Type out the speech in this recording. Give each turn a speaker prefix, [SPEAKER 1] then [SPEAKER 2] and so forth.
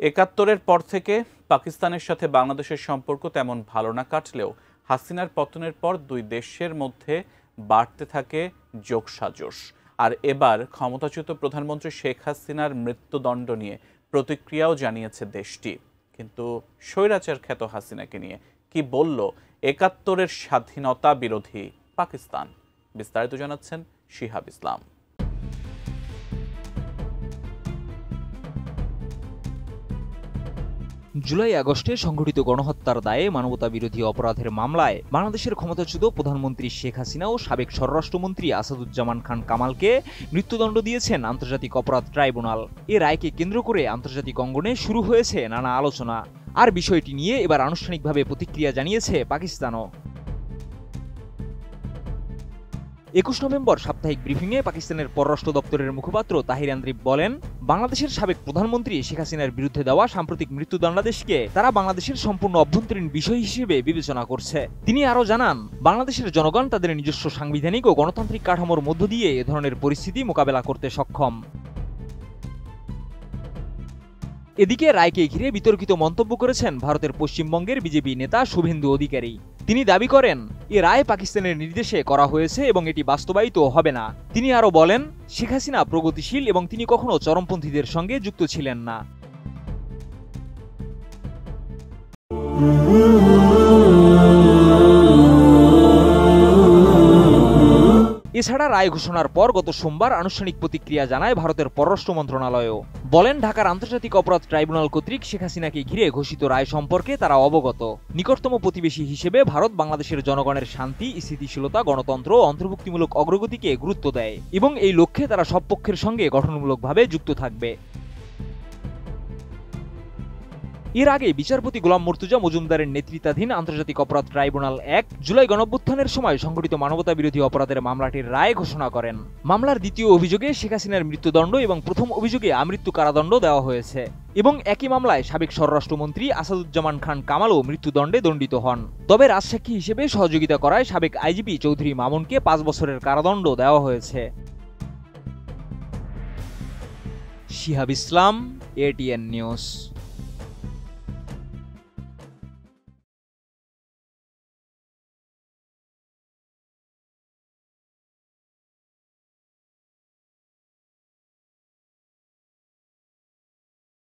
[SPEAKER 1] ৭১-এর পর থেকে পাকিস্তানের সাথে বাংলাদেশের সম্পর্ক তেমন ভালো না কাটলেও হাসিনার পতনের পর দুই দেশের মধ্যে বাড়তে থাকে যোগসাজশ। আর এবার ক্ষমতাচ্যুত প্রধানমন্ত্রী শেখ হাসিনার মৃত্যুদণ্ড নিয়ে প্রতিক্রিয়াও জানিয়েছে দেশটি। কিন্তু স্বৈরাচার খ্যাত হাসিনাকে নিয়ে কি বলল ৭১-এর স্বাধীনতা বিরোধী পাকিস্তান? বিস্তারিত জানাচ্ছেন শিহাব ইসলাম।
[SPEAKER 2] জুলাই আগস্টে সংঘটিত গণহত্যার দায়ে মানবতাবিরোধী অপরাধের মামলায় বাংলাদেশের ক্ষমতাচ্যুত প্রধানমন্ত্রী শেখ হাসিনা ও সাবেক স্বরাষ্ট্রমন্ত্রী আসাদুজ্জামান খান কামালকে মৃত্যুদণ্ড দিয়েছেন আন্তর্জাতিক অপরাধ ট্রাইব্যুনাল। এ রায়কে কেন্দ্র করে আন্তর্জাতিক অঙ্গনে শুরু হয়েছে নানা আলোচনা, আর বিষয়টি নিয়ে এবার আনুষ্ঠানিকভাবে প্রতিক্রিয়া জানিয়েছে পাকিস্তানও। ২১ নভেম্বর সাপ্তাহিক ব্রিফিংয়ে পাকিস্তানের পররাষ্ট্র দপ্তরের মুখপাত্র তাহির আন্দ্রিব বলেন, বাংলাদেশের সাবেক প্রধানমন্ত্রী শেখ হাসিনার বিরুদ্ধে দেওয়া সাম্প্রতিক মৃত্যুদণ্ডাদেশকে তারা বাংলাদেশের সম্পূর্ণ অভ্যন্তরীণ বিষয় হিসেবে বিবেচনা করছে। তিনি আরও জানান, বাংলাদেশের জনগণ তাদের নিজস্ব সাংবিধানিক ও গণতান্ত্রিক কাঠামোর মধ্য দিয়ে এ ধরনের পরিস্থিতি মোকাবেলা করতে সক্ষম। এদিকে রায়কে ঘিরে বিতর্কিত মন্তব্য করেছেন ভারতের পশ্চিমবঙ্গের বিজেপি নেতা শুভেন্দু অধিকারী। তিনি দাবি করেন, এ রায় পাকিস্তানের নির্দেশে করা হয়েছে এবং এটি বাস্তবায়িত হবে না। তিনি আরও বলেন, শেখ হাসিনা প্রগতিশীল এবং তিনি কখনো চরমপন্থীদের সঙ্গে যুক্ত ছিলেন না। এছাড়া রায় ঘোষণার পর গত সোমবার আনুষ্ঠানিক প্রতিক্রিয়া জানায় ভারতের পররাষ্ট্র মন্ত্রণালয়ও। বলেন, ঢাকার আন্তর্জাতিক অপরাধ ট্রাইব্যুনাল কর্তৃক শেখ হাসিনাকে ঘিরে ঘোষিত রায় সম্পর্কে তারা অবগত। নিকটতম প্রতিবেশী হিসেবে ভারত বাংলাদেশের জনগণের শান্তি, স্থিতিশীলতা, গণতন্ত্র ও অন্তর্ভুক্তিমূলক অগ্রগতিকে গুরুত্ব দেয় এবং এই লক্ষ্যে তারা সব পক্ষের সঙ্গে গঠনমূলকভাবে যুক্ত থাকবে। এর আগে বিচারপতি গোলাম মুর্তুজা মজুমদারের নেতৃত্বাধীন আন্তর্জাতিক অপরাধ ট্রাইব্যুনাল ১ জুলাই গণঅভ্যুত্থানের সময় সংঘটিত মানবতাবিরোধী অপরাধের মামলাটির রায় ঘোষণা করেন। মামলার দ্বিতীয় অভিযোগে শেখ হাসিনার মৃত্যুদণ্ড এবং প্রথম অভিযোগে আমৃত্যু কারাদণ্ড দেওয়া হয়েছে এবং একই মামলায় সাবেক স্বরাষ্ট্রমন্ত্রী আসাদুজ্জামান খান কামালও মৃত্যুদণ্ডে দণ্ডিত হন। তবে রাজসাক্ষী হিসেবে সহযোগিতা করায় সাবেক আইজিপি চৌধুরী মামুনকে ৫ বছরের কারাদণ্ড দেওয়া হয়েছে। শিহাব ইসলাম, ATN নিউজ।